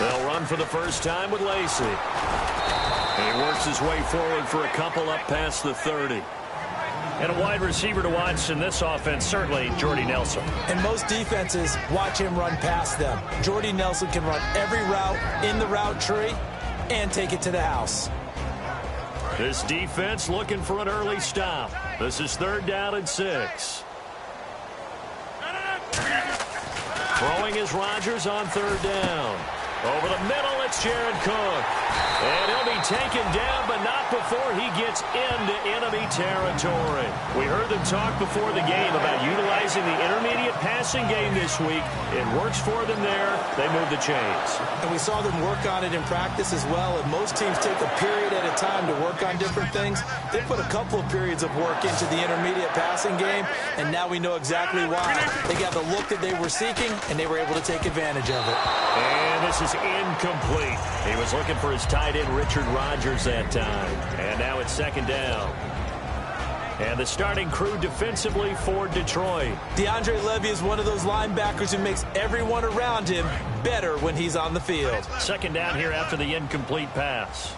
They'll run for the first time with Lacey. And he works his way forward for a couple up past the 30. And a wide receiver to watch in this offense, certainly Jordy Nelson. And most defenses watch him run past them. Jordy Nelson can run every route in the route tree and take it to the house. This defense looking for an early stop. This is 3rd down and 6. Throwing is Rodgers on 3rd down. Over the middle, it's Jared Cook. And he'll be taken down, but not before he gets into enemy territory. We heard them talk before the game about utilizing the intermediate passing game this week. It works for them there. They move the chains. And we saw them work on it in practice as well. And most teams take a period at a time to work on different things. They put a couple of periods of work into the intermediate passing game, and now we know exactly why. They got the look that they were seeking, and they were able to take advantage of it. And this is incomplete. He was looking for his tight end, Richard Rodgers, that time. And now it's 2nd down. And the starting crew defensively for Detroit. DeAndre Levy is one of those linebackers who makes everyone around him better when he's on the field. 2nd down here after the incomplete pass.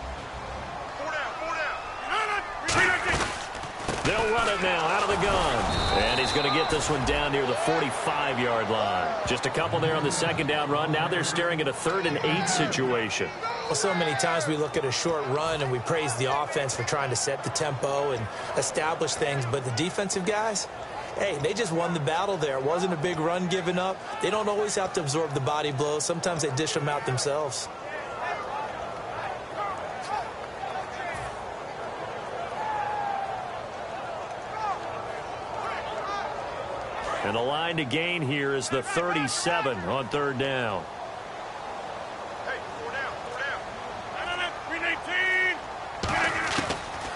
They'll run it now out of the gun. And he's going to get this one down near the 45-yard line. Just a couple there on the 2nd down run. Now they're staring at a 3rd and 8 situation. Well, so many times we look at a short run and we praise the offense for trying to set the tempo and establish things. But the defensive guys, hey, they just won the battle there. It wasn't a big run given up. They don't always have to absorb the body blows. Sometimes they dish them out themselves. And the line to gain here is the 37 on 3rd down.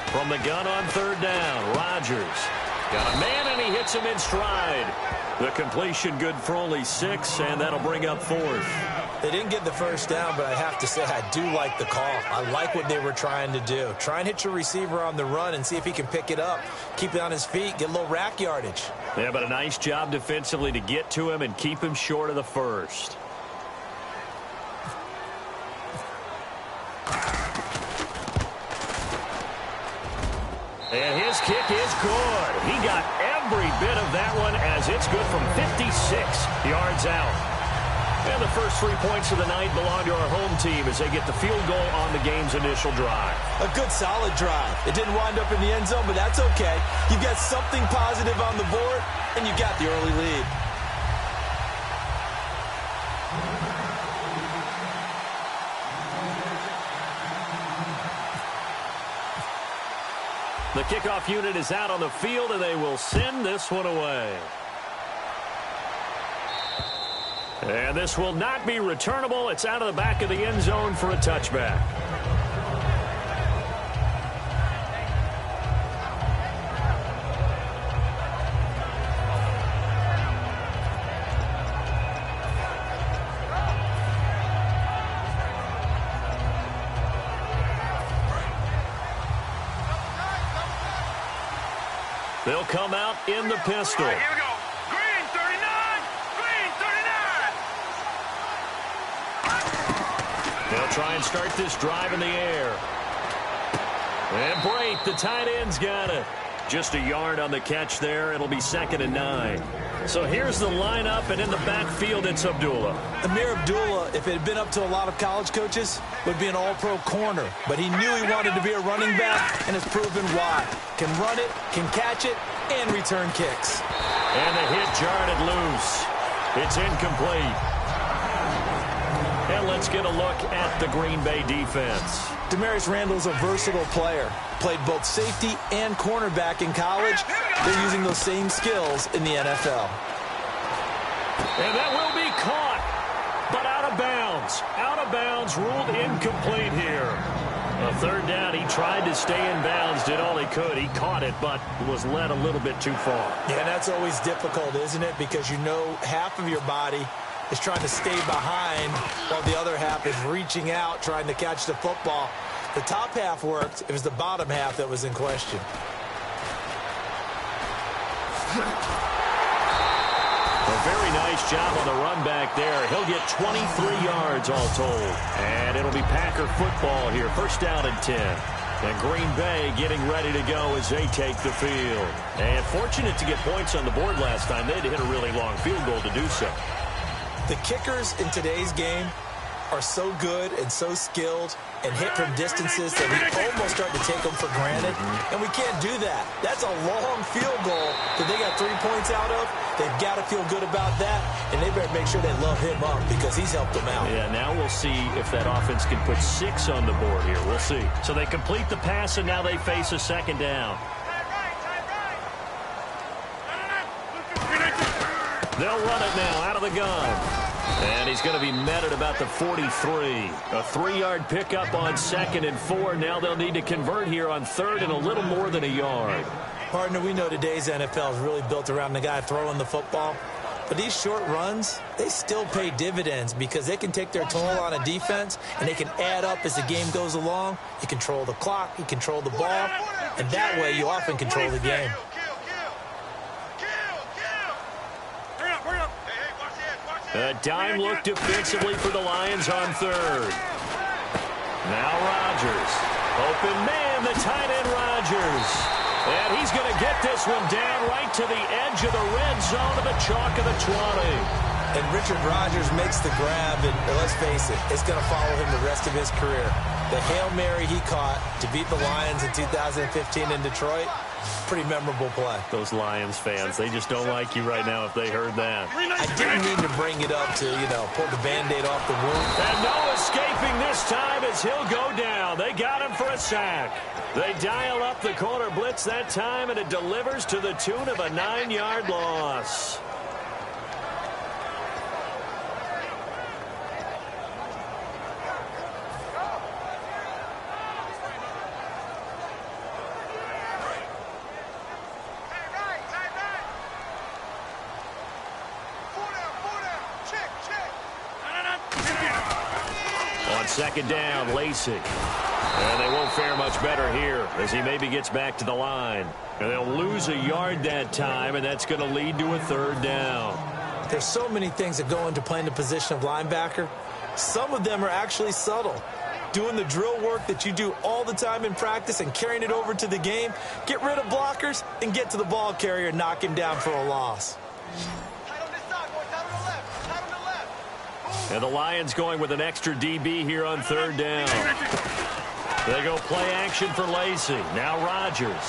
From the gun on 3rd down, Rodgers got a man and he hits him in stride. The completion good for only 6, and that'll bring up 4th. They didn't get the first down, but I have to say I do like the call. I like what they were trying to do. Try and hit your receiver on the run and see if he can pick it up. Keep it on his feet, get a little rack yardage. Yeah, but a nice job defensively to get to him and keep him short of the first. And his kick is good. He got every bit of that one as it's good from 56 yards out. And the first 3 points of the night belong to our home team as they get the field goal on the game's initial drive. A good, solid drive. It didn't wind up in the end zone, but that's okay. You've got something positive on the board, and you got the early lead. The kickoff unit is out on the field, and they will send this one away. And this will not be returnable. It's out of the back of the end zone for a touchback. They'll come out in the pistol. All right, here we go. Green 39. Green 39. They'll try and start this drive in the air. And Brate, the tight end's got it. Just a yard on the catch there. It'll be 2nd and 9. So here's the lineup, and in the backfield, it's Abdullah. Amir Abdullah, if it had been up to a lot of college coaches, would be an all-pro corner. But he knew he wanted to be a running back, and has proven why. Can run it, can catch it, and return kicks. And the hit jarred it loose. It's incomplete. And let's get a look at the Green Bay defense. Demarius Randall's a versatile player. Played both safety and cornerback in college. They're using those same skills in the NFL. And that will be caught, but out of bounds. Out of bounds, ruled incomplete here. A 3rd down, he tried to stay in bounds, did all he could. He caught it, but was led a little bit too far. Yeah, that's always difficult, isn't it? Because you know half of your body is trying to stay behind while the other half is reaching out, trying to catch the football. The top half worked. It was the bottom half that was in question. A very nice job on the run back there. He'll get 23 yards all told. And it'll be Packer football here. First down and 10. And Green Bay getting ready to go as they take the field. And fortunate to get points on the board last time. They had to hit a really long field goal to do so. The kickers in today's game are so good and so skilled and hit from distances that we almost start to take them for granted. And we can't do that. That's a long field goal that they got 3 points out of. They've got to feel good about that, and they better make sure they love him up because he's helped them out. Yeah, now we'll see if that offense can put 6 on the board here. We'll see. So they complete the pass, and now they face a second down. They'll run it now out of the gun. And he's going to be met at about the 43. A 3-yard pickup on 2nd and 4. Now they'll need to convert here on 3rd and a little more than a yard. Partner, we know today's NFL is really built around the guy throwing the football. But these short runs, they still pay dividends because they can take their toll on a defense and they can add up as the game goes along. You control the clock, you control the ball, and that way you often control the game. A dime look defensively for the Lions on 3rd. Now Rodgers. Open man, the tight end Rodgers. And he's going to get this one down right to the edge of the red zone of the chalk of the 20. And Richard Rodgers makes the grab, and let's face it, it's going to follow him the rest of his career. The Hail Mary he caught to beat the Lions in 2015 in Detroit, pretty memorable play. Those Lions fans, they just don't like you right now if they heard that. I didn't mean to bring it up to, pull the Band-Aid off the wound. And no escaping this time as he'll go down. They got him for a sack. They dial up the corner blitz that time, and it delivers to the tune of a 9-yard loss. On 2nd down, Lacey. And they won't fare much better here as he maybe gets back to the line. And they'll lose a yard that time, and that's going to lead to a 3rd down. There's so many things that go into playing the position of linebacker. Some of them are actually subtle. Doing the drill work that you do all the time in practice and carrying it over to the game. Get rid of blockers and get to the ball carrier and knock him down for a loss. And the Lions going with an extra DB here on 3rd down. They go play action for Lacey. Now Rodgers.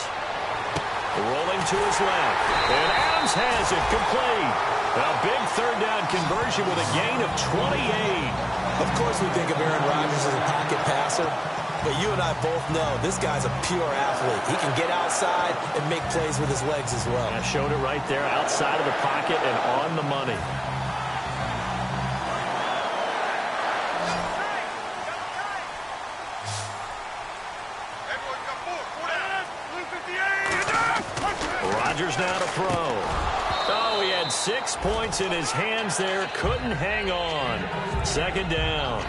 Rolling to his left. And Adams has it complete. A big 3rd down conversion with a gain of 28. Of course we think of Aaron Rodgers as a pocket passer, but you and I both know this guy's a pure athlete. He can get outside and make plays with his legs as well. I showed it right there outside of the pocket and on the money. Rodgers now to throw. Oh, he had 6 points in his hands there. Couldn't hang on. 2nd down.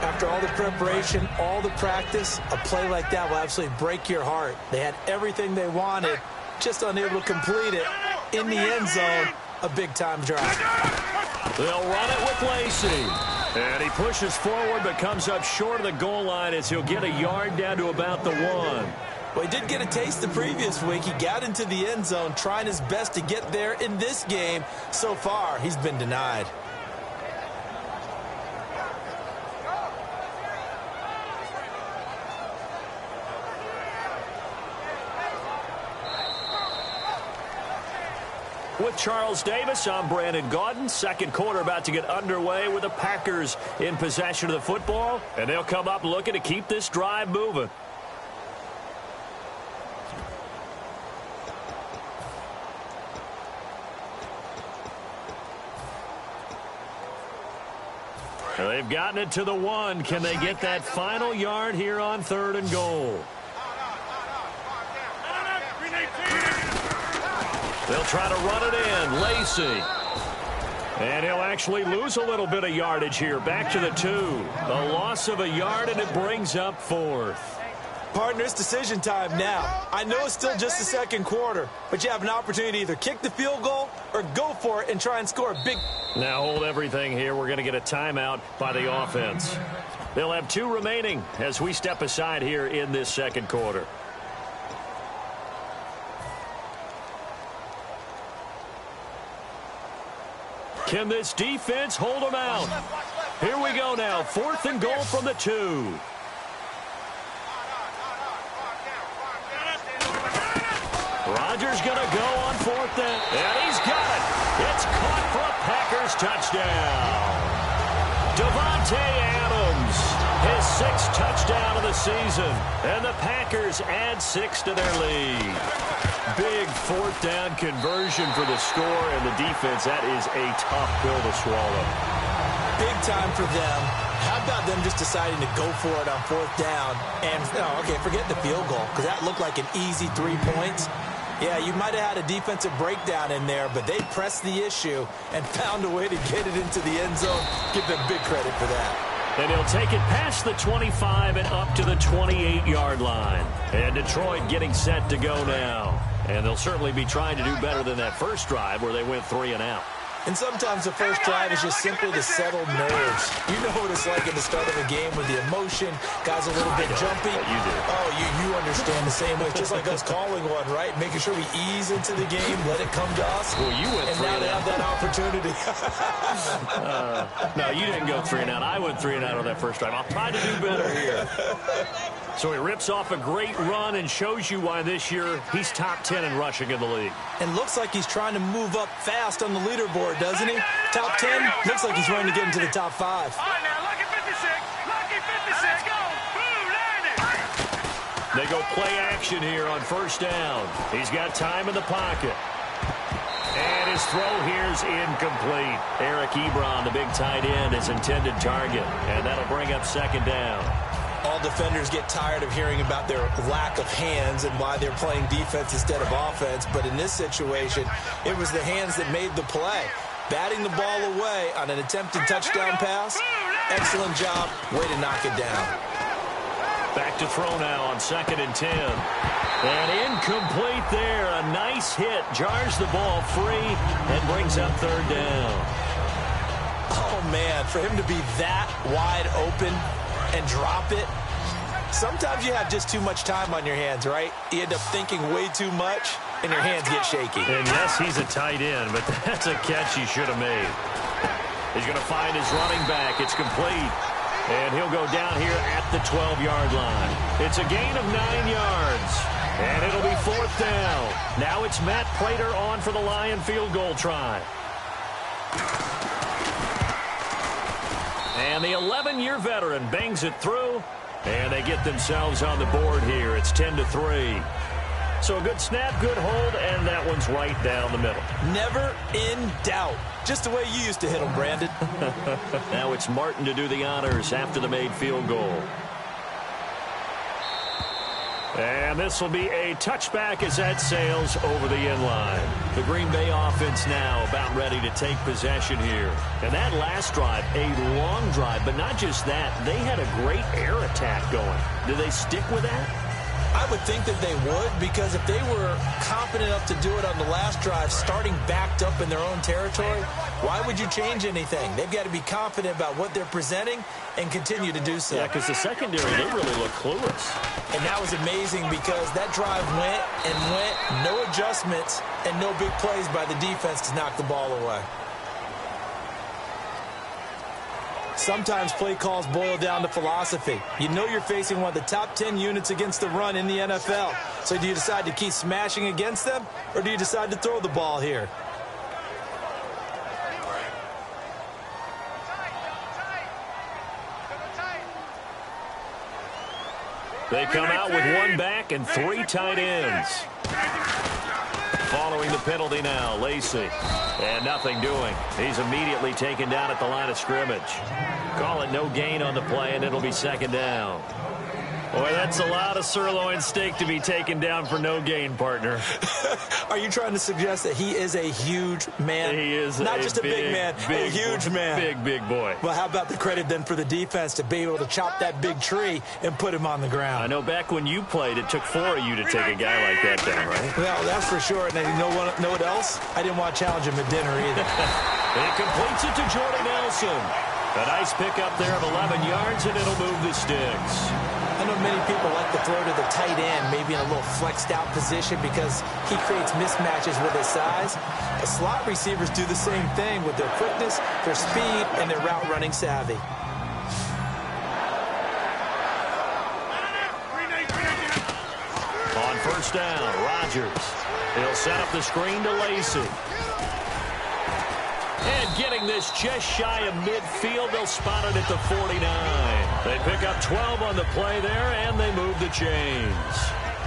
After all the preparation, all the practice, a play like that will absolutely break your heart. They had everything they wanted, just unable to complete it. In the end zone, a big-time drop. They'll run it with Lacey. And he pushes forward but comes up short of the goal line as he'll get a yard down to about the 1. Well, he did get a taste the previous week. He got into the end zone, trying his best to get there in this game. So far, he's been denied. With Charles Davis, I'm Brandon Gaudin. 2nd quarter about to get underway with the Packers in possession of the football. And they'll come up looking to keep this drive moving. They've gotten it to the 1. Can they get that final yard here on 3rd and goal? They'll try to run it in. Lacey. And he'll actually lose a little bit of yardage here. Back to the 2. A loss of a yard, and it brings up 4th. Partner, it's decision time now. I know it's still just the second quarter, but you have an opportunity to either kick the field goal or go for it and try and score a big... Now hold everything here. We're going to get a timeout by the offense. They'll have 2 remaining as we step aside here in this second quarter. Can this defense hold them out? Here we go now. 4th and goal from the 2. Rodgers going to go on 4th down. And he's got it. It's caught for a Packers touchdown. Davante Adams, his 6th touchdown of the season. And the Packers add 6 to their lead. Big 4th down conversion for the score, and the defense, that is a tough pill to swallow. Big time for them. How about them just deciding to go for it on 4th down? And, okay, forget the field goal, because that looked like an easy 3 points. Yeah, you might have had a defensive breakdown in there, but they pressed the issue and found a way to get it into the end zone. Give them big credit for that. And he'll take it past the 25 and up to the 28-yard line. And Detroit getting set to go now. And they'll certainly be trying to do better than that first drive where they went 3 and out. And sometimes the first drive is just simply to settle nerves. You know what it's like at the start of a game with the emotion. Guys a little bit jumpy. You do. Oh, you understand the same way. Just like us calling one, right? Making sure we ease into the game, let it come to us. Well, you went 3 and now they have that opportunity. No, you didn't go 3 and out. I went 3 and out on that first drive. I'll try to do better here. So he rips off a great run and shows you why this year he's top 10 in rushing in the league. And looks like he's trying to move up fast on the leaderboard, doesn't he? Top 10, looks like he's trying to get into the top 5. All right, now, lucky 56. Lucky 56. Let's go. Boom, landed. They go play action here on 1st down. He's got time in the pocket. And his throw here's incomplete. Eric Ebron, the big tight end, his intended target. And that'll bring up 2nd down. All defenders get tired of hearing about their lack of hands and why they're playing defense instead of offense. But in this situation, it was the hands that made the play. Batting the ball away on an attempted touchdown pass. Excellent job. Way to knock it down. Back to throw now on 2nd and 10. And incomplete there. A nice hit. Jars the ball free and brings up 3rd down. Oh, man, for him to be that wide open and drop it. Sometimes you have just too much time on your hands, right? You end up thinking way too much, and your hands get shaky. And yes, he's a tight end, but that's a catch he should have made. He's going to find his running back. It's complete. And he'll go down here at the 12-yard line. It's a gain of 9 yards. And it'll be 4th down. Now it's Matt Prater on for the Lion field goal try. And the 11-year veteran bangs it through, and they get themselves on the board here. It's 10-3. So a good snap, good hold, and that one's right down the middle. Never in doubt. Just the way you used to hit them, Brandon. Now it's Martin to do the honors after the made field goal. And this will be a touchback as that sails over the end line. The Green Bay offense now about ready to take possession here. And that last drive, a long drive, but not just that. They had a great air attack going. Do they stick with that? I would think that they would, because if they were confident enough to do it on the last drive, starting backed up in their own territory, why would you change anything? They've got to be confident about what they're presenting and continue to do so. Yeah, because the secondary, they really look clueless. And that was amazing because that drive went and went, no adjustments, and no big plays by the defense to knock the ball away. Sometimes play calls boil down to philosophy. You know you're facing one of the top 10 units against the run in the NFL. So do you decide to keep smashing against them, or do you decide to throw the ball here? They come out with one back and 3 tight ends. Following the penalty now, Lacey. And nothing doing. He's immediately taken down at the line of scrimmage. Call it no gain on the play, and it'll be 2nd down. Boy, that's a lot of sirloin steak to be taken down for no gain, partner. Are you trying to suggest that he is a huge man? He is not just a big man, a huge man. Big boy. Well, how about the credit then for the defense to be able to chop that big tree and put him on the ground? I know back when you played, it took 4 of you to take a guy like that down, right? Well, that's for sure. And you know what else? I didn't want to challenge him at dinner either. He completes it to Jordy Nelson. A nice pickup there of 11 yards, and it'll move the sticks. I know many people like to throw to the tight end, maybe in a little flexed out position because he creates mismatches with his size. The slot receivers do the same thing with their quickness, their speed, and their route running savvy. On first down, Rodgers. He'll set up the screen to Lacey. And getting this just shy of midfield, they'll spot it at the 49. They pick up 12 on the play there, and they move the chains.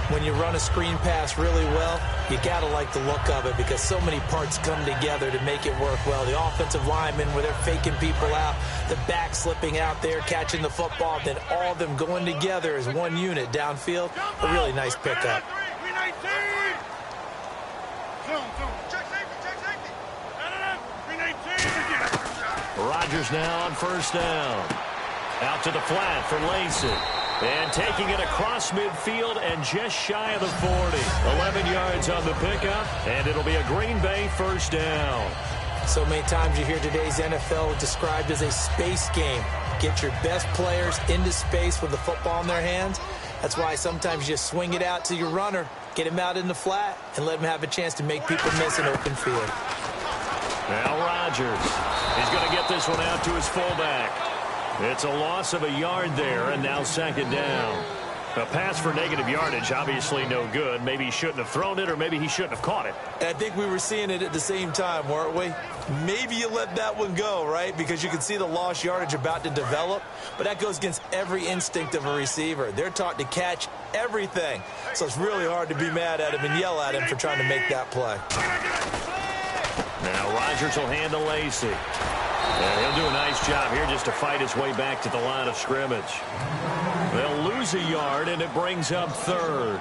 When you run a screen pass really well, you got to like the look of it because so many parts come together to make it work well. The offensive linemen, where they're faking people out, the back slipping out there, catching the football, then all of them going together as one unit downfield. A really nice pickup. Rodgers now on first down. Out to the flat for Lacey. And taking it across midfield and just shy of the 40. 11 yards on the pickup, and it'll be a Green Bay first down. So many times you hear today's NFL described as a space game. Get your best players into space with the football in their hands. That's why sometimes you just swing it out to your runner, get him out in the flat, and let him have a chance to make people miss an open field. Now Rodgers. He's going to get this one out to his fullback. It's a loss of a yard there, and now second down. A pass for negative yardage, obviously no good. Maybe he shouldn't have thrown it, or maybe he shouldn't have caught it. And I think we were seeing it at the same time, weren't we? Maybe you let that one go, right? Because you can see the lost yardage about to develop. But that goes against every instinct of a receiver. They're taught to catch everything. So it's really hard to be mad at him and yell at him for trying to make that play. Now Rodgers will hand to Lacey. And he'll do a nice job here just to fight his way back to the line of scrimmage. They'll lose a yard, and it brings up third.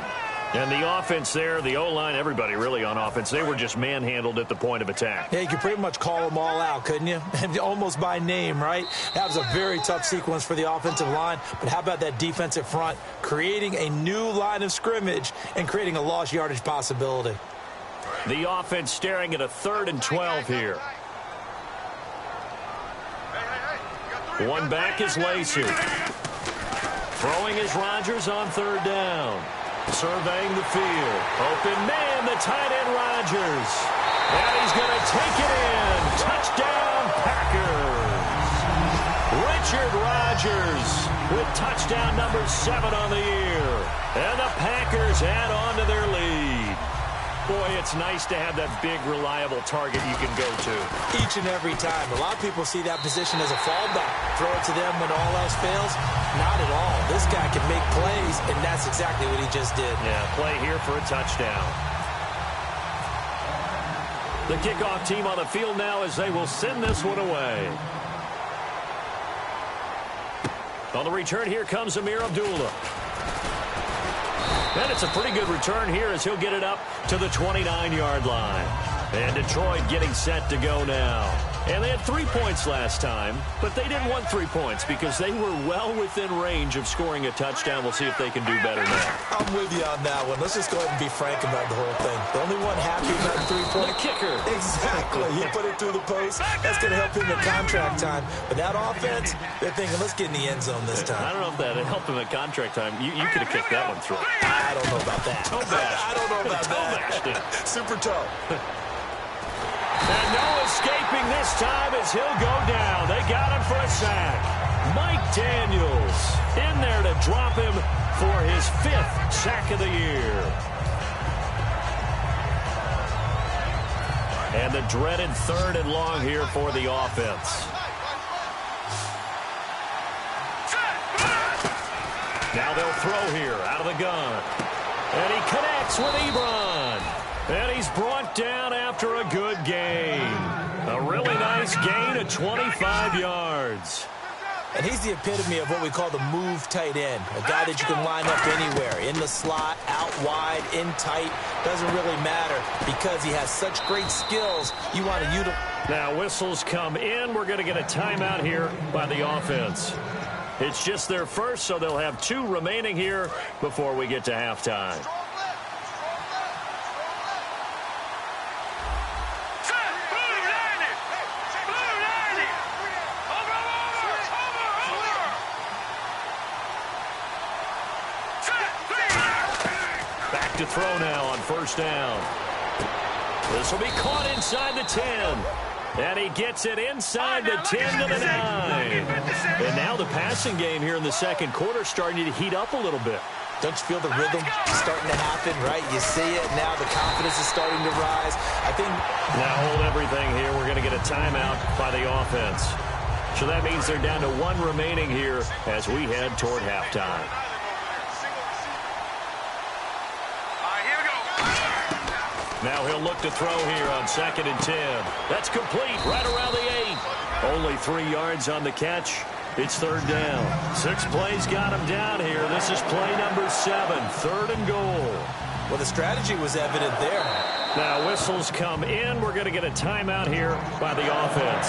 And the offense there, the O-line, everybody really on offense, they were just manhandled at the point of attack. Yeah, you could pretty much call them all out, couldn't you? Almost by name, right? That was a very tough sequence for the offensive line. But how about that defensive front creating a new line of scrimmage and creating a lost yardage possibility? The offense staring at a 3rd and 12 here. One back is Lacey. Throwing is Rodgers on 3rd down. Surveying the field. Open man, the tight end Rodgers. And he's going to take it in. Touchdown, Packers. Richard Rodgers with touchdown number 7 on the year. And the Packers add on to their lead. Boy, it's nice to have that big, reliable target you can go to. Each and every time. A lot of people see that position as a fallback. Throw it to them when all else fails. Not at all. This guy can make plays, and that's exactly what he just did. Yeah, play here for a touchdown. The kickoff team on the field now as they will send this one away. On the return, here comes Amir Abdullah. And it's a pretty good return here as he'll get it up to the 29-yard line. And Detroit getting set to go now. And they had 3 points last time, but they didn't want 3 points because they were well within range of scoring a touchdown. We'll see if they can do better now. I'm with you on that one. Let's just go ahead and be frank about the whole thing. The only one happy about the 3-point. The kicker. Exactly. He put it through the post. That's going to help him at contract time. But that offense, they're thinking, let's get in the end zone this time. I don't know if that helped him at contract time. You could have kicked that one through. I don't know about that. I don't know about that. Super toe. And no escaping this time as he'll go down. They got him for a sack. Mike Daniels in there to drop him for his 5th sack of the year. And the dreaded 3rd and long here for the offense. Now they'll throw here out of the gun. And he connects with Ebron. And he's brought down after a good gain. A really nice gain of 25 yards. And he's the epitome of what we call the move tight end, a guy that you can line up anywhere, in the slot, out wide, in tight. Doesn't really matter because he has such great skills. You want to utilize. Now whistles come in. We're going to get a timeout here by the offense. It's just their first, so they'll have 2 remaining here before we get to halftime. Back to throw now on first down. This will be caught inside the 10. And he gets it inside the 10 to the 9. And now the passing game here in the second quarter starting to heat up a little bit. Don't you feel the rhythm starting to happen, right? You see it. Now the confidence is starting to rise. I think. Now hold everything here. We're going to get a timeout by the offense. So that means they're down to 1 remaining here as we head toward halftime. Now he'll look to throw here on 2nd and 10. That's complete right around the 8. Only 3 yards on the catch. It's 3rd down. 6 plays got him down here. This is play number 7, 3rd and goal. Well, the strategy was evident there. Now whistles come in. We're going to get a timeout here by the offense.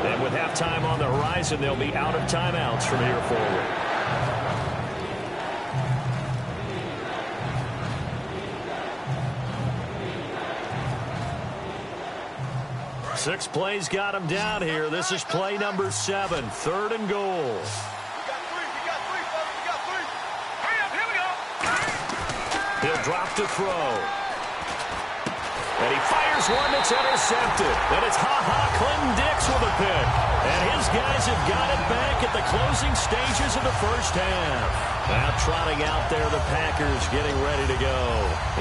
And with halftime on the horizon, they'll be out of timeouts from here forward. 6 plays got him down here. This is play number 7, 3rd and goal. We got three, fellas. We got 3. Hurry up, here we go. He'll drop to throw. And he fires one that's intercepted. And it's Clinton Dix with a pick. And his guys have got it back at the closing stages of the first half. Now trotting out there, the Packers getting ready to go.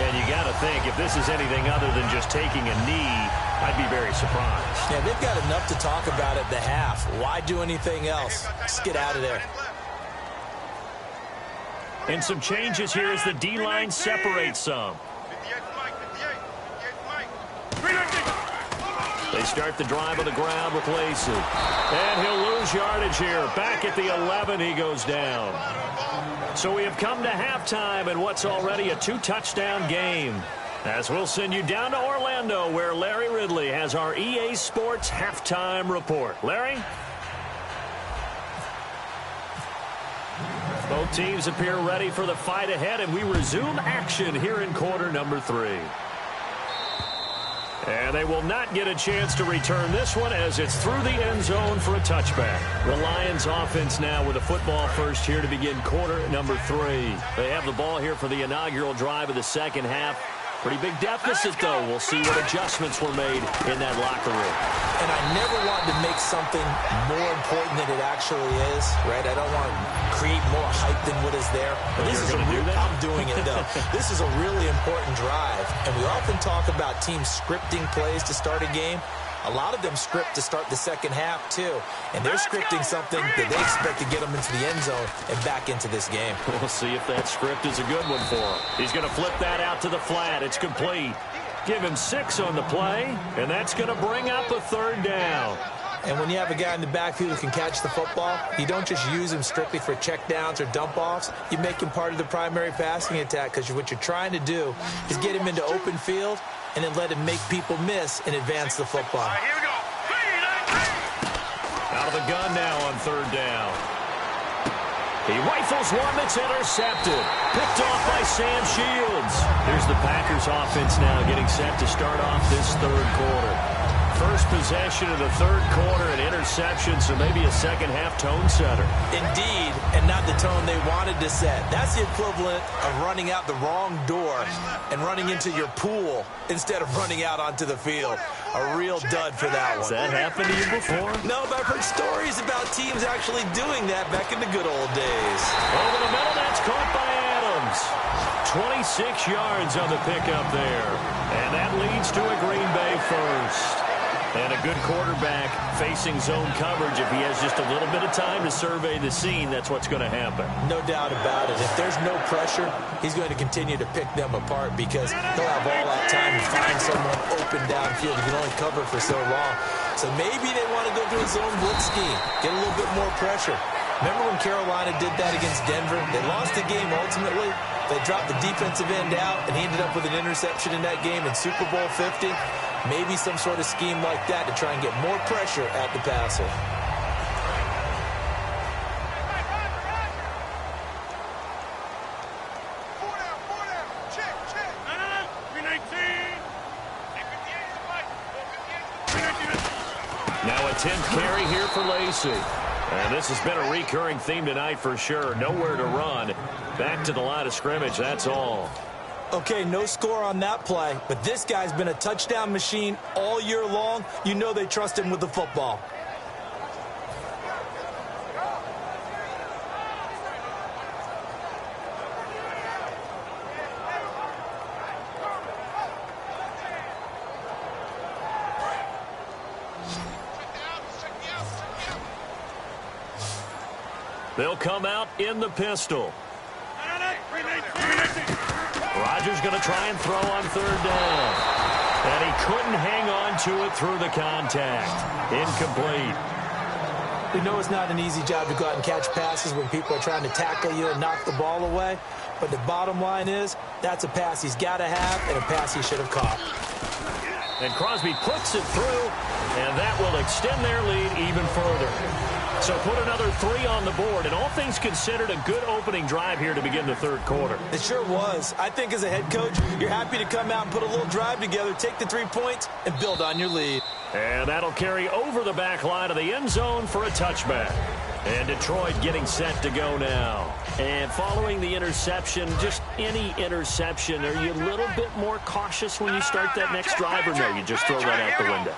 And you got to think, if this is anything other than just taking a knee, I'd be very surprised. Yeah, they've got enough to talk about at the half. Why do anything else? Just get out of there. And some changes here as the D-line separates some. They start the drive on the ground with Lacey. And he'll lose yardage here. Back at the 11, he goes down. So we have come to halftime in what's already a 2-touchdown game. As we'll send you down to Orlando, where Larry Ridley has our EA Sports halftime report. Larry? Both teams appear ready for the fight ahead, and we resume action here in quarter number 3. And they will not get a chance to return this one as it's through the end zone for a touchback. The Lions offense now with a football first here to begin quarter number 3. They have the ball here for the inaugural drive of the second half. Pretty big deficit, though. We'll see what adjustments were made in that locker room. And I never want to make something more important than it actually is, right? I don't want to create more hype than what is there. But this is I'm doing it, though. This is a really important drive. And we often talk about teams scripting plays to start a game. A lot of them script to start the second half, too. And they're scripting something that they expect to get them into the end zone and back into this game. We'll see if that script is a good one for him. He's going to flip that out to the flat. It's complete. Give him 6 on the play, and that's going to bring up a 3rd down. And when you have a guy in the backfield who can catch the football, you don't just use him strictly for checkdowns or dump-offs. You make him part of the primary passing attack because what you're trying to do is get him into open field and then let him make people miss and advance the football. All right, here we go. Out of the gun now on 3rd down. He rifles one that's intercepted. Picked off by Sam Shields. Here's the Packers offense now getting set to start off this 3rd quarter. First possession of the 3rd quarter, an interception, so maybe a second-half tone setter. Indeed, and not the tone they wanted to set. That's the equivalent of running out the wrong door and running into your pool instead of running out onto the field. A real dud for that one. Has that happened to you before? No, but I've heard stories about teams actually doing that back in the good old days. Over the middle, that's caught by Adams. 26 yards on the pickup there. And that leads to a Green Bay first. And a good quarterback facing zone coverage. If he has just a little bit of time to survey the scene, that's what's going to happen. No doubt about it. If there's no pressure, he's going to continue to pick them apart because he'll have all that time to find someone open downfield. He can only cover for so long. So maybe they want to go to a zone blitz scheme, get a little bit more pressure. Remember when Carolina did that against Denver? They lost the game ultimately. They dropped the defensive end out, and he ended up with an interception in that game in Super Bowl 50. Maybe some sort of scheme like that to try and get more pressure at the passer. Now a 10th carry here for Lacey. And this has been a recurring theme tonight for sure. Nowhere to run. Back to the line of scrimmage, that's all. Okay, no score on that play, but this guy's been a touchdown machine all year long. You know they trust him with the football. They'll come out in the pistol. Rodgers going to try and throw on third down. And he couldn't hang on to it through the contact. Incomplete. We know it's not an easy job to go out and catch passes when people are trying to tackle you and knock the ball away. But the bottom line is, that's a pass he's got to have and a pass he should have caught. And Crosby puts it through, and that will extend their lead even further. So put another 3 on the board, and all things considered, a good opening drive here to begin the third quarter. It sure was. I think as a head coach, you're happy to come out and put a little drive together, take the 3 points, and build on your lead. And that'll carry over the back line of the end zone for a touchback. And Detroit getting set to go now. And following the interception, just any interception, are you a little bit more cautious when you start that next drive, or no, you just throw that out the window?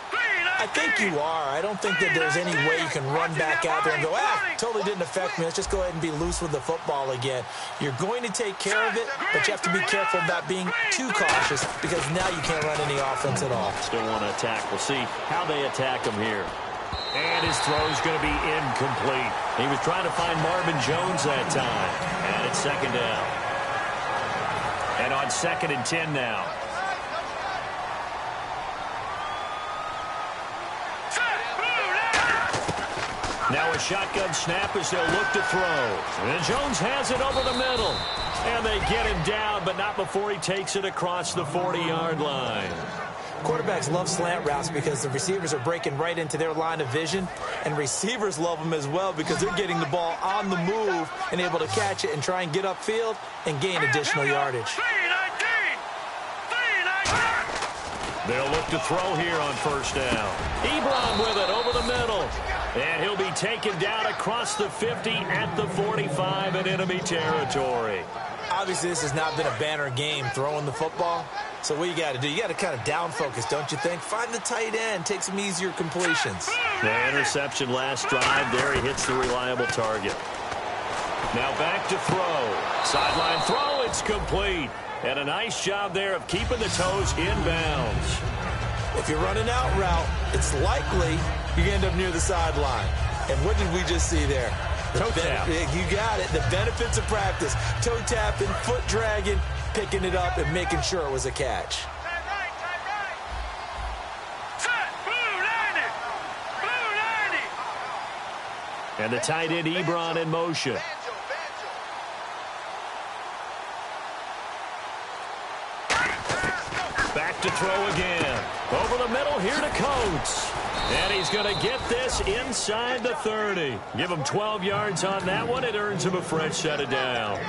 I think you are. I don't think that there's any way you can run back out there and go, totally didn't affect me. Let's just go ahead and be loose with the football again. You're going to take care of it, but you have to be careful about being too cautious because now you can't run any offense at all. Still want to attack. We'll see how they attack him here. And his throw is going to be incomplete. He was trying to find Marvin Jones that time. And it's second down. And on 2nd and 10 now. Now a shotgun snap as they'll look to throw. And Jones has it over the middle. And they get him down, but not before he takes it across the 40-yard line. Quarterbacks love slant routes because the receivers are breaking right into their line of vision, and receivers love them as well because they're getting the ball on the move and able to catch it and try and get upfield and gain additional yardage. They'll look to throw here on first down. Ebron with it over the middle. And he'll be taken down across the 50 at the 45 in enemy territory. Obviously, this has not been a banner game throwing the football. So what you got to do, you got to kind of down focus, don't you think? Find the tight end, take some easier completions. The interception last drive. There he hits the reliable target. Now back to throw. Sideline throw, it's complete. And a nice job there of keeping the toes inbounds. If you're running out route, it's likely you're going to end up near the sideline. And what did we just see there? Toe tap. You got it. The benefits of practice. Toe tapping, foot dragging, picking it up, and making sure it was a catch. And the tight end Ebron in motion. Back to throw again. Over the middle here to Coates. And he's going to get this inside the 30. Give him 12 yards on that one. It earns him a fresh set of downs.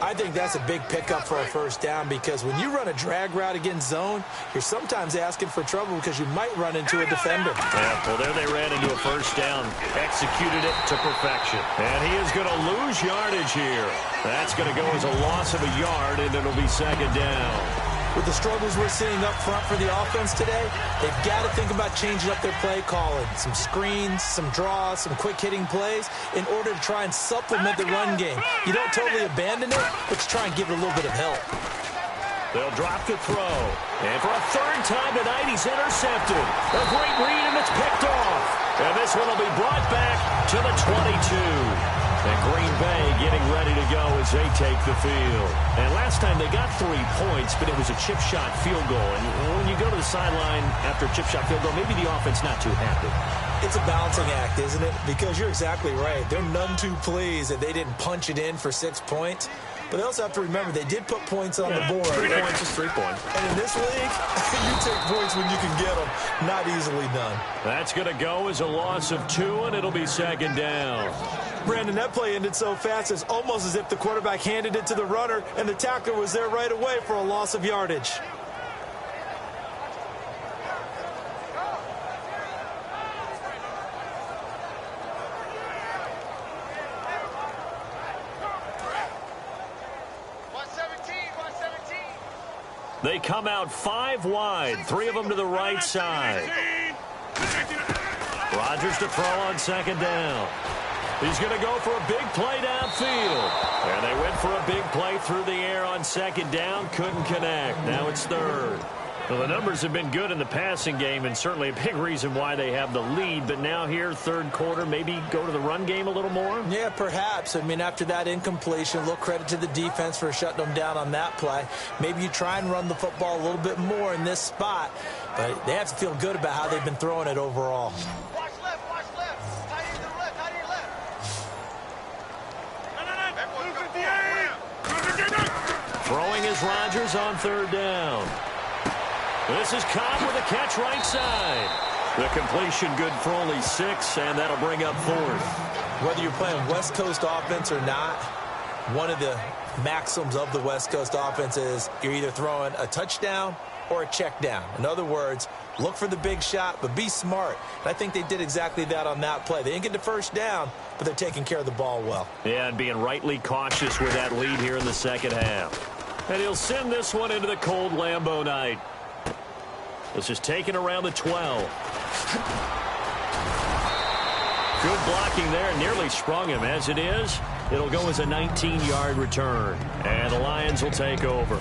I think that's a big pickup for a first down because when you run a drag route against zone, you're sometimes asking for trouble because you might run into a defender. Yeah, well, there they ran into a first down. Executed it to perfection. And he is going to lose yardage here. That's going to go as a loss of a yard, and it'll be second down. With the struggles we're seeing up front for the offense today, they've got to think about changing up their play calling. Some screens, some draws, some quick-hitting plays in order to try and supplement the run game. You don't totally abandon it, but you try and give it a little bit of help. They'll drop the throw. And for a third time tonight, he's intercepted. A great read, and it's picked off. And this one will be brought back to the 22. And Green Bay getting ready to go as they take the field. And last time they got 3 points, but it was a chip shot field goal. And when you go to the sideline after a chip shot field goal, maybe the offense not too happy. It's a balancing act, isn't it? Because you're exactly right. They're none too pleased that they didn't punch it in for 6 points. But they also have to remember they did put points on the board. 3 points is 3 points. And in this league, you take points when you can get them. Not easily done. That's going to go as a loss of 2, and it'll be second down. Brandon, that play ended so fast, it's almost as if the quarterback handed it to the runner, and the tackler was there right away for a loss of yardage. They come out 5 wide, 3 of them to the right side. Rodgers to throw on second down. He's going to go for a big play downfield. And they went for a big play through the air on second down. Couldn't connect. Now it's third. Well, the numbers have been good in the passing game, and certainly a big reason why they have the lead. But now here, third quarter, maybe go to the run game a little more? Yeah, perhaps. I mean, after that incompletion, a little credit to the defense for shutting them down on that play. Maybe you try and run the football a little bit more in this spot. But they have to feel good about how they've been throwing it overall. Watch left, watch left. Tight end to the left, tight end left. Throwing is Rodgers on third down. This is Cobb with a catch right side. The completion good for only 6, and that'll bring up 4th. Whether you're playing West Coast offense or not, one of the maxims of the West Coast offense is you're either throwing a touchdown or a check down. In other words, look for the big shot, but be smart. And I think they did exactly that on that play. They didn't get the first down, but they're taking care of the ball well. Yeah, and being rightly cautious with that lead here in the second half. And he'll send this one into the cold Lambeau night. This is taken around the 12. Good blocking there. Nearly sprung him. As it is, it'll go as a 19-yard return. And the Lions will take over.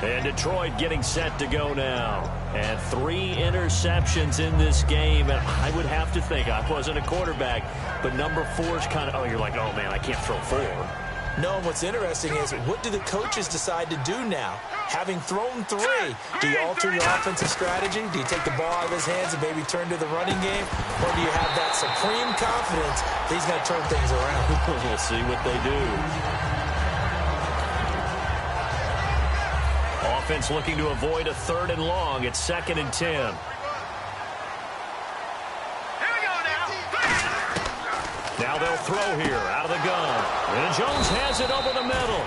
And Detroit getting set to go now. And 3 interceptions in this game. And I would have to think, I wasn't a quarterback, but number 4 is kind of, oh, you're like, oh, man, I can't throw 4. No, and what's interesting is what do the coaches decide to do now? Having thrown 3, do you alter your offensive strategy? Do you take the ball out of his hands and maybe turn to the running game? Or do you have that supreme confidence that he's going to turn things around? We'll see what they do. Offense looking to avoid a 3rd and long. It's 2nd and 10. Now they'll throw here out of the gun. And Jones has it over the middle.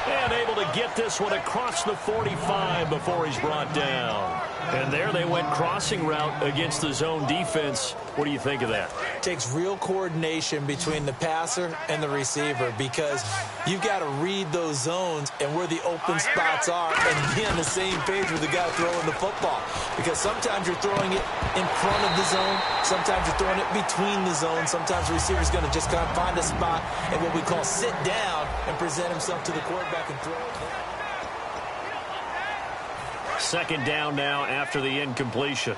And able to get this one across the 45 before he's brought down. And there they went crossing route against the zone defense. What do you think of that? It takes real coordination between the passer and the receiver because you've got to read those zones and where the open spots are and be on the same page with the guy throwing the football. Because sometimes you're throwing it in front of the zone. Sometimes you're throwing it between the zones. Sometimes the receiver's going to just kind of find a spot and what we call sit down and present himself to the quarterback and throw it. Second down now after the incompletion.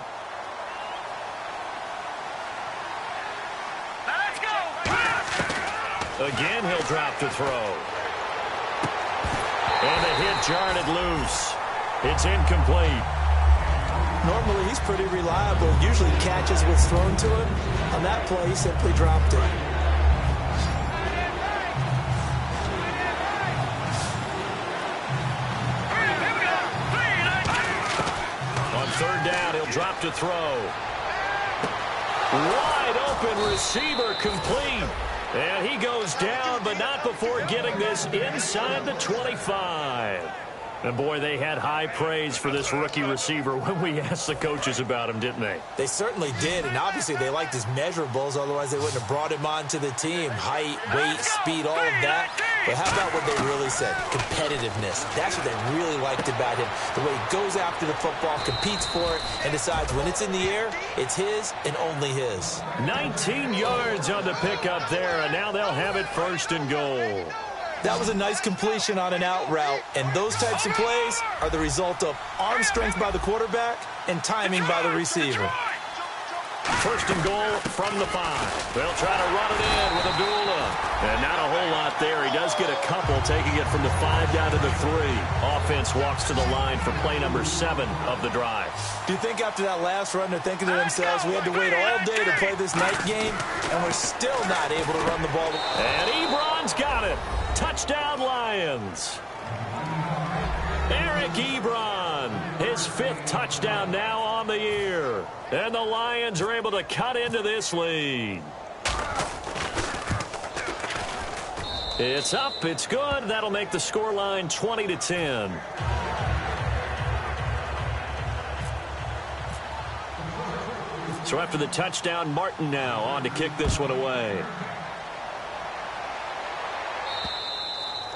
Let's go. Again, he'll drop to throw. And the hit jarred it loose. It's incomplete. Normally, he's pretty reliable. Usually catches what's thrown to him. On that play, he simply dropped it. Third down, he'll drop to throw. Wide open receiver complete. And he goes down, but not before getting this inside the 25. And, boy, they had high praise for this rookie receiver when we asked the coaches about him, didn't they? They certainly did, and obviously they liked his measurables. Otherwise, they wouldn't have brought him onto the team. Height, weight, speed, all of that. But how about what they really said? Competitiveness. That's what they really liked about him. The way he goes after the football, competes for it, and decides when it's in the air, it's his and only his. 19 yards on the pickup there, and now they'll have it 1st and goal. That was a nice completion on an out route, and those types of plays are the result of arm strength by the quarterback and timing by the receiver. First and goal from the 5. They'll try to run it in with Abdullah. And not a whole lot there. He does get a couple, taking it from the 5 down to the 3. Offense walks to the line for play number 7 of the drive. Do you think after that last run they're thinking to themselves, we had to wait all day to play this night game, and we're still not able to run the ball? And Ebron's got it. Touchdown, Lions. Eric Ebron, his 5th touchdown now on the year. And the Lions are able to cut into this lead. It's up, it's good. That'll make the scoreline 20-10. So after the touchdown, Martin now on to kick this one away.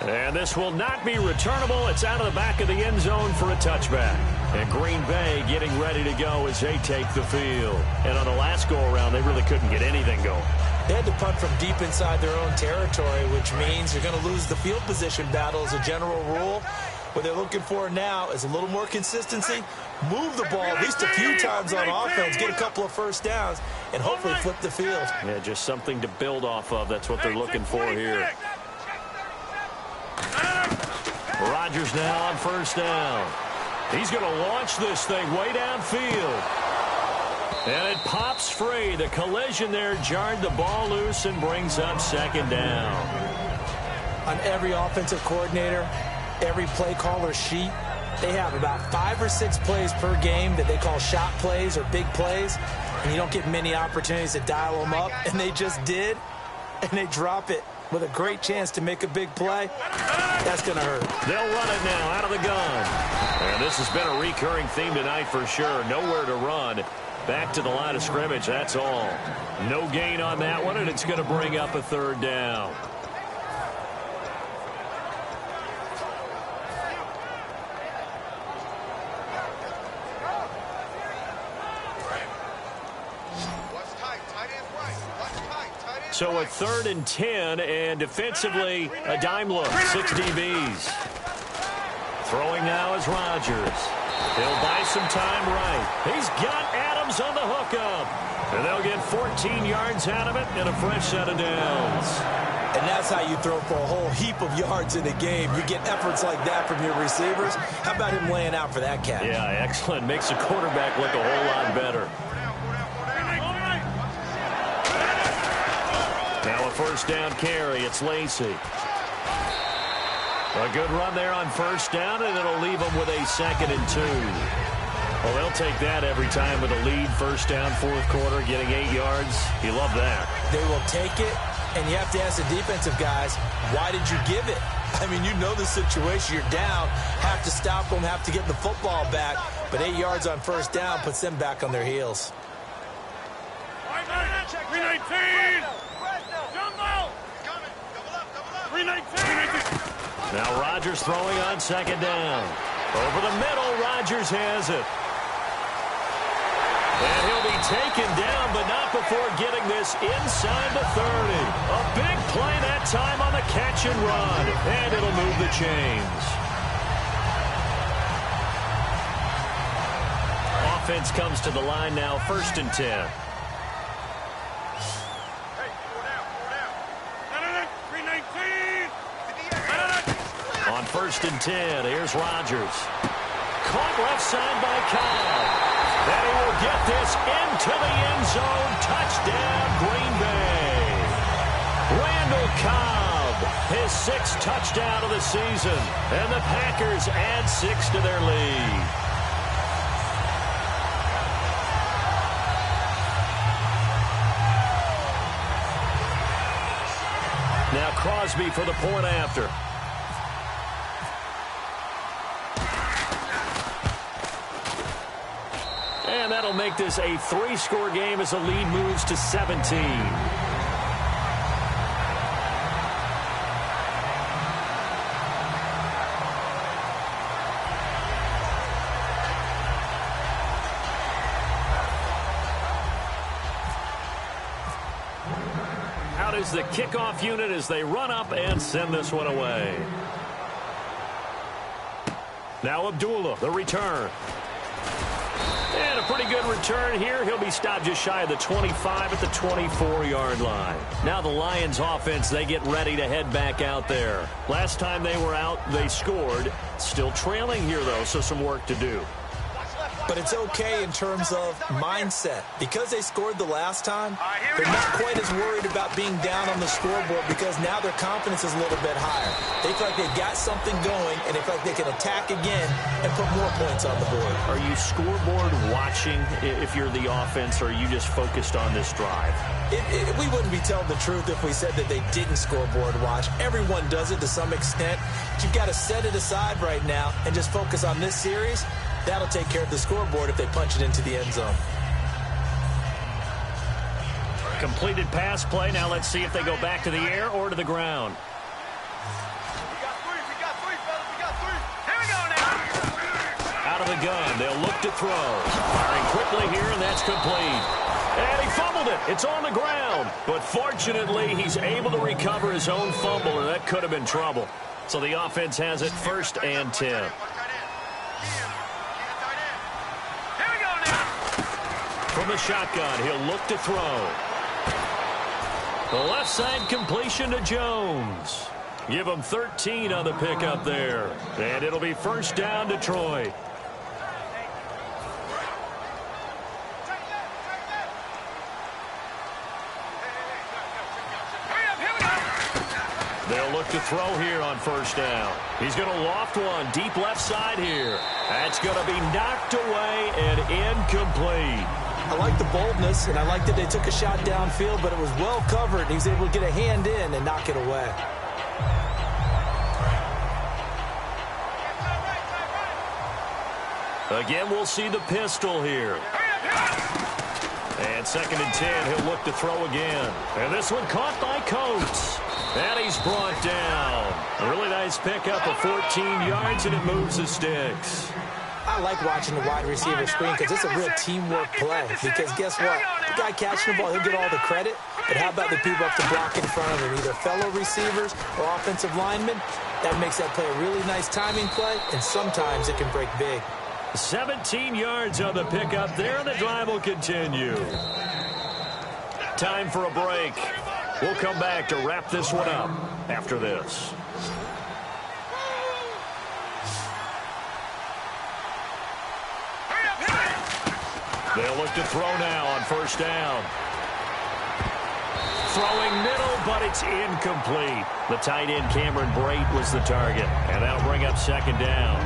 And this will not be returnable. It's out of the back of the end zone for a touchback. And Green Bay getting ready to go as they take the field. And on the last go-around, they really couldn't get anything going. They had to punt from deep inside their own territory, which means you're going to lose the field position battle as a general rule. What they're looking for now is a little more consistency, move the ball at least a few times on offense, get a couple of first downs, and hopefully flip the field. Yeah, just something to build off of. That's what they're looking for here. Rodgers now on first down. He's going to launch this thing way downfield. And it pops free. The collision there jarred the ball loose and brings up second down. On every offensive coordinator, every play caller sheet, they have about 5 or 6 plays per game that they call shot plays or big plays. And you don't get many opportunities to dial them up. And they just did. And they drop it with a great chance to make a big play. That's going to hurt. They'll run it now out of the gun. And this has been a recurring theme tonight for sure. Nowhere to run. Back to the line of scrimmage, that's all. No gain on that one, and it's going to bring up a third down. So a 3rd and 10, and defensively, a dime look, 6 DBs. Throwing now is Rodgers. He'll buy some time right. He's got Adams on the hookup. And they'll get 14 yards out of it and a fresh set of downs. And that's how you throw for a whole heap of yards in a game. You get efforts like that from your receivers. How about him laying out for that cat? Yeah, excellent. Makes the quarterback look a whole lot better. Now a first down carry. It's Lacy. A good run there on first down, and it'll leave them with a 2nd and 2. Well, they'll take that every time with a lead. First down, 4th quarter, getting 8 yards. You love that. They will take it, and you have to ask the defensive guys, why did you give it? I mean, you know the situation. You're down, have to stop them, have to get the football back. But 8 yards on first down puts them back on their heels. 319! Jumbo! 319! Now Rodgers throwing on 2nd down. Over the middle, Rodgers has it. And he'll be taken down, but not before getting this inside the 30. A big play that time on the catch and run. And it'll move the chains. Offense comes to the line now, 1st and 10. On 1st and 10, here's Rodgers. Caught left side by Cobb. And he will get this into the end zone. Touchdown, Green Bay. Randall Cobb, his 6th touchdown of the season. And the Packers add 6 to their lead. Now Crosby for the point after. And that'll make this a 3-score game as the lead moves to 17. Out is the kickoff unit as they run up and send this one away. Now Abdullah, the return. And And a pretty good return here. He'll be stopped just shy of the 25 at the 24-yard line. Now the Lions offense, they get ready to head back out there. Last time they were out, they scored. Still trailing here, though, so some work to do. But it's okay in terms of mindset. Because they scored the last time, they're not quite as worried about being down on the scoreboard because now their confidence is a little bit higher. They feel like they've got something going, and they feel like they can attack again and put more points on the board. Are you scoreboard watching if you're the offense, or are you just focused on this drive? We wouldn't be telling the truth if we said that they didn't scoreboard watch. Everyone does it to some extent. But you've got to set it aside right now and just focus on this series. That'll take care of the scoreboard if they punch it into the end zone. Completed pass play. Now let's see if they go back to the air or to the ground. We got three, fellas. We got three. Here we go now. Out of the gun. They'll look to throw. Firing quickly here, and that's complete. And he fumbled it. It's on the ground. But fortunately, he's able to recover his own fumble, or that could have been trouble. So the offense has it 1st and 10. From the shotgun, he'll look to throw. The left side completion to Jones. Give him 13 on the pickup there. And it'll be 1st down, Detroit. They'll look to throw here on 1st down. He's going to loft one deep left side here. That's going to be knocked away and incomplete. I like the boldness, and I like that they took a shot downfield, but it was well covered, and he was able to get a hand in and knock it away. Again, we'll see the pistol here. And 2nd and 10, he'll look to throw again. And this one caught by Coates. And he's brought down. A really nice pickup of 14 yards, and it moves the sticks. I like watching the wide receiver screen because it's a real teamwork play. Because guess what? The guy catching the ball, he'll get all the credit. But how about the people up to block in front of him, either fellow receivers or offensive linemen? That makes that play a really nice timing play, and sometimes it can break big. 17 yards on the pickup there, and the drive will continue. Time for a break. We'll come back to wrap this one up after this. They'll look to throw now on 1st down. Throwing middle, but it's incomplete. The tight end, Cameron Brate, was the target. And that'll bring up 2nd down.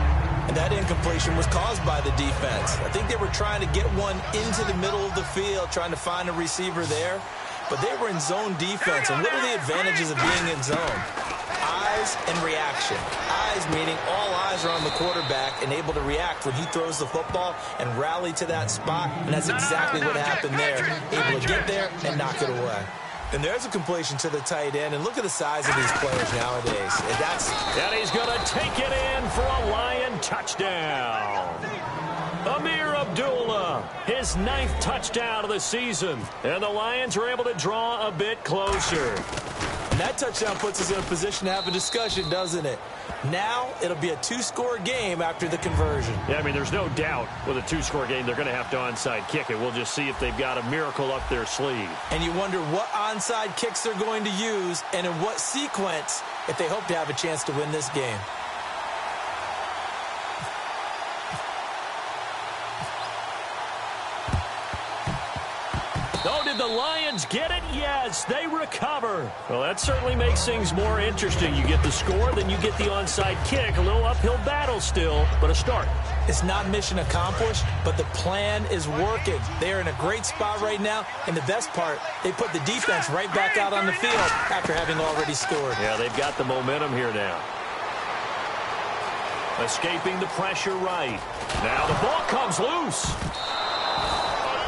And that incompletion was caused by the defense. I think they were trying to get one into the middle of the field, trying to find a receiver there. But they were in zone defense. And what are the advantages of being in zone? Eyes and reaction. Eyes meaning all eyes are on the quarterback and able to react when he throws the football and rally to that spot. And that's exactly what happened there. Able to get there and knock it away. And there's a completion to the tight end. And look at the size of these players nowadays. And he's going to take it in for a Lion touchdown. Amir Abdullah, his 9th touchdown of the season. And the Lions are able to draw a bit closer. And that touchdown puts us in a position to have a discussion, doesn't it? Now it'll be a 2-score game after the conversion. Yeah, I mean, there's no doubt with a 2-score game they're going to have to onside kick it. We'll just see if they've got a miracle up their sleeve. And you wonder what onside kicks they're going to use and in what sequence if they hope to have a chance to win this game. Oh, did the Lions get it? Yes, they recover. Well, that certainly makes things more interesting. You get the score, then you get the onside kick. A little uphill battle still, but a start. It's not mission accomplished, but the plan is working. They're in a great spot right now, and the best part, they put the defense right back out on the field after having already scored. Yeah, they've got the momentum here now. Escaping the pressure right. Now the ball comes loose.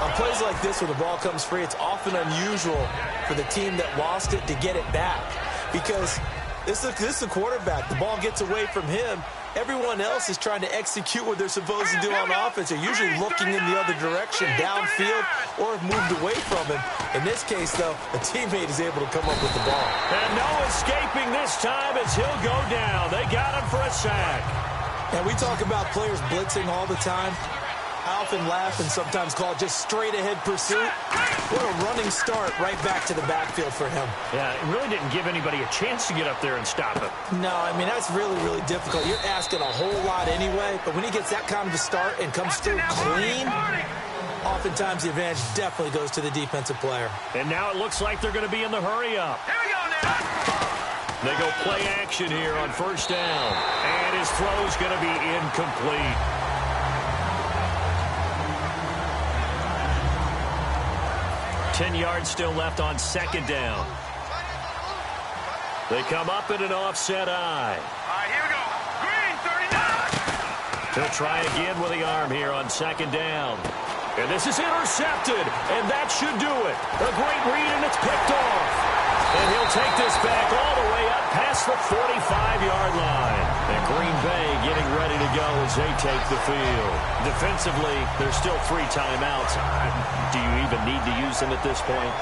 On plays like this where the ball comes free, it's often unusual for the team that lost it to get it back. Because this is a quarterback. The ball gets away from him. Everyone else is trying to execute what they're supposed to do on offense. They're usually looking in the other direction, downfield, or have moved away from him. In this case, though, a teammate is able to come up with the ball. And no escaping this time as he'll go down. They got him for a sack. And we talk about players blitzing all the time. I often laugh and sometimes call it just straight-ahead pursuit. What a running start right back to the backfield for him. Yeah, it really didn't give anybody a chance to get up there and stop him. No, I mean, that's really, really difficult. You're asking a whole lot anyway, but when he gets that kind of a start and comes through clean, oftentimes the advantage definitely goes to the defensive player. And now it looks like they're going to be in the hurry-up. Here we go now. They go play action here on first down. And his throw's going to be incomplete. Ten yards still left on second down. They come up in an offset eye. All right, here we go. Green, 39. He'll try again with the arm here on second down. And this is intercepted, and that should do it. A great read, and it's picked off. And he'll take this back all the way up past the 45-yard line. And Green Bay getting ready to go as they take the field. Defensively, there's still 3 timeouts. Do you even need to use them at this point?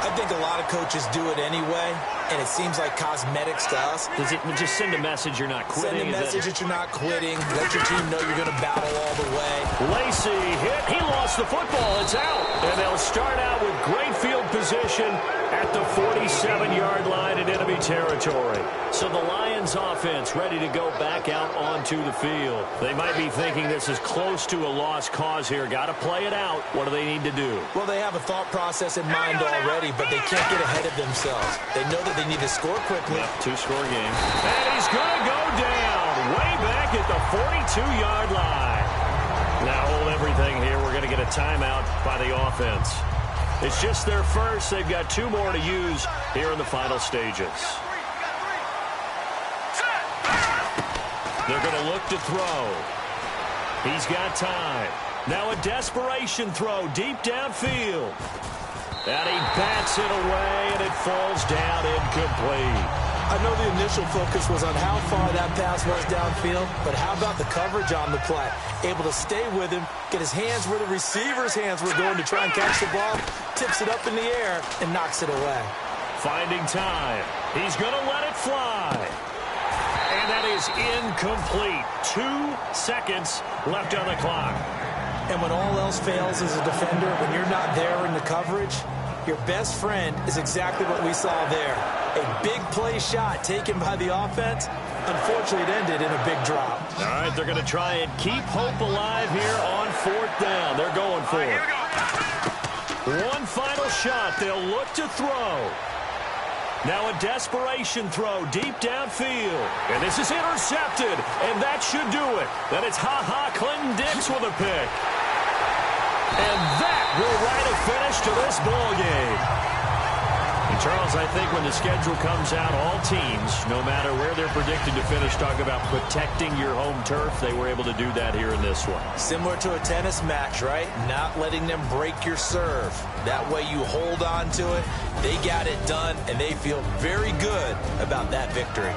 I think a lot of coaches do it anyway, and it seems like cosmetics to us. Does it just send a message you're not quitting? Send a message that you're not quitting. Let your team know you're going to battle all the way. Lacy hit. He lost the football. It's out. And they'll start out with great field position at the 47-yard line in enemy territory. So the Lions offense ready to go back out onto the field. They might be thinking this is close to a lost cause here. Got to play it out. What do they need to do? Well, they have a thought process in mind already, but they can't get ahead of themselves. They know that they need to score quickly. Yep, 2-score game. And he's going to go down way back at the 42-yard line. Now hold everything here. We're going to get a timeout by the offense. It's just their first. They've got 2 more to use here in the final stages. They're going to look to throw. He's got time. Now a desperation throw deep downfield. And he bats it away, and it falls down incomplete. I know the initial focus was on how far that pass was downfield, but how about the coverage on the play? Able to stay with him, get his hands where the receiver's hands were going to try and catch the ball, tips it up in the air, and knocks it away. Finding time. He's going to let it fly. And that is incomplete. 2 seconds left on the clock. And when all else fails as a defender, when you're not there in the coverage, your best friend is exactly what we saw there. A big play shot taken by the offense. Unfortunately, it ended in a big drop. All right, they're going to try and keep hope alive here on 4th down. They're going for it. One final shot. They'll look to throw. Now a desperation throw deep downfield. And this is intercepted. And that should do it. Then it's Clinton Dix with a pick. And that will write a finish to this ball game. And Charles, I think when the schedule comes out, all teams, no matter where they're predicted to finish, talk about protecting your home turf. They were able to do that here in this one. Similar to a tennis match, right? Not letting them break your serve. That way you hold on to it. They got it done, and they feel very good about that victory.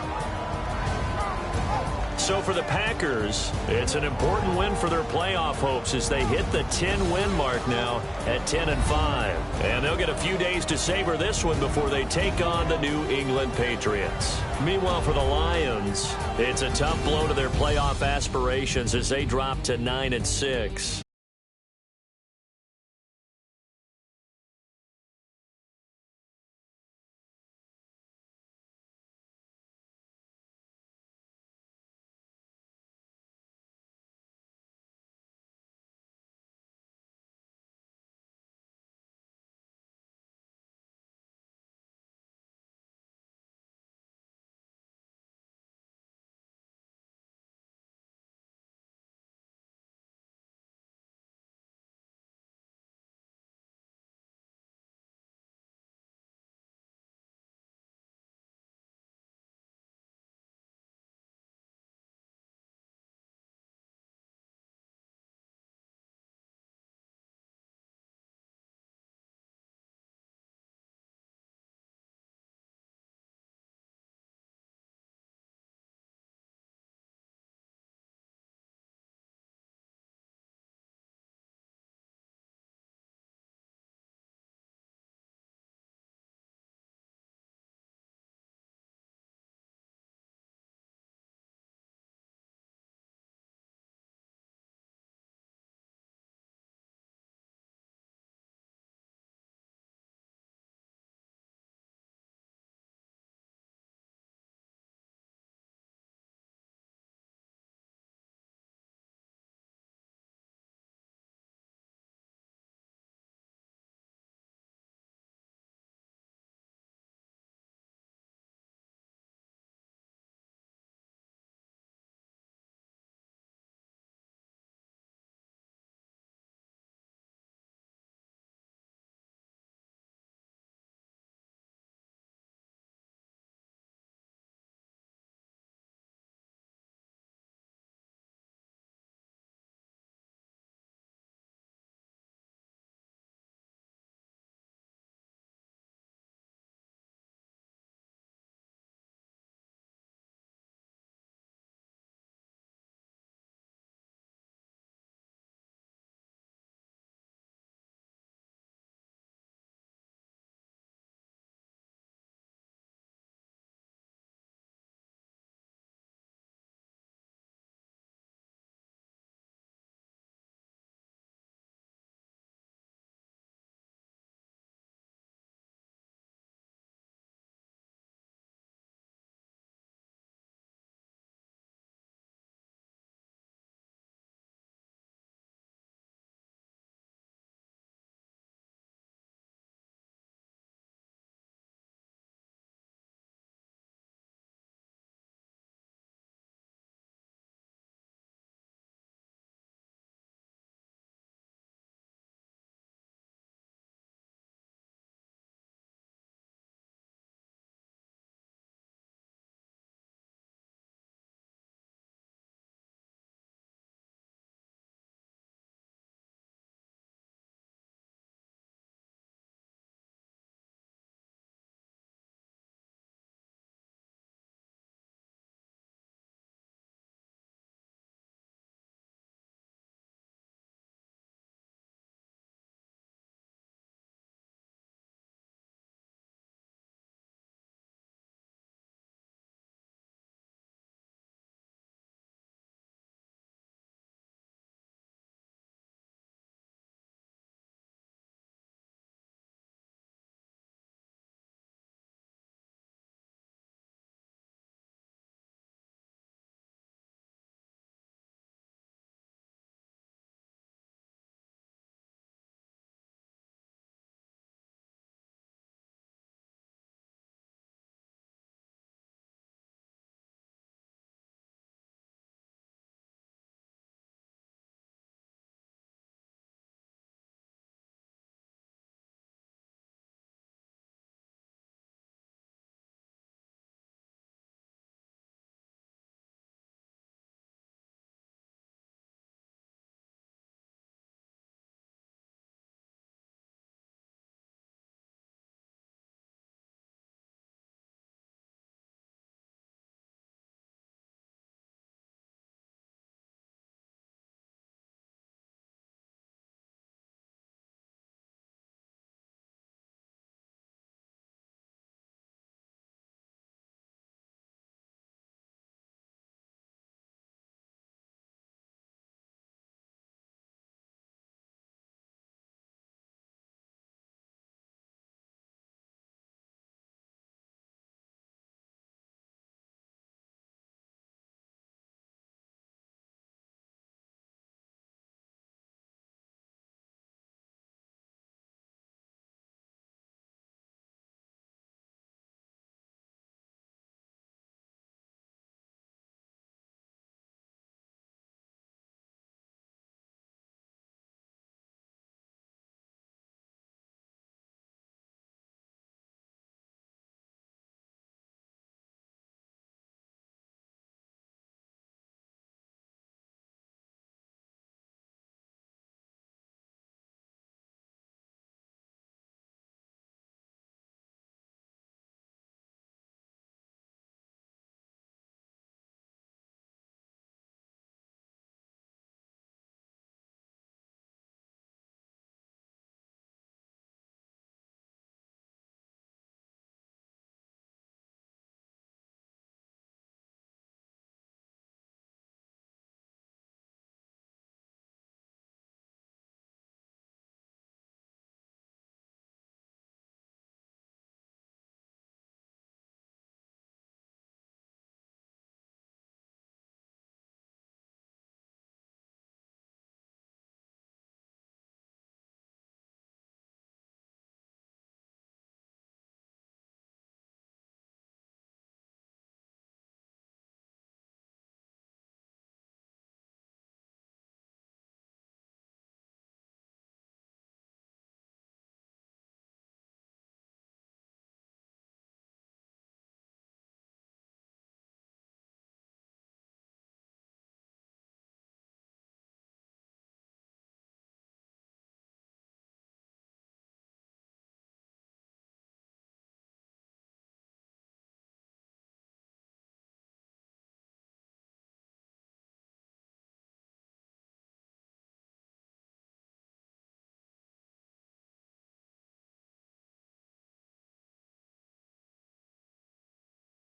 So for the Packers, it's an important win for their playoff hopes as they hit the 10-win mark now at 10-5. And they'll get a few days to savor this one before they take on the New England Patriots. Meanwhile, for the Lions, it's a tough blow to their playoff aspirations as they drop to 9-6.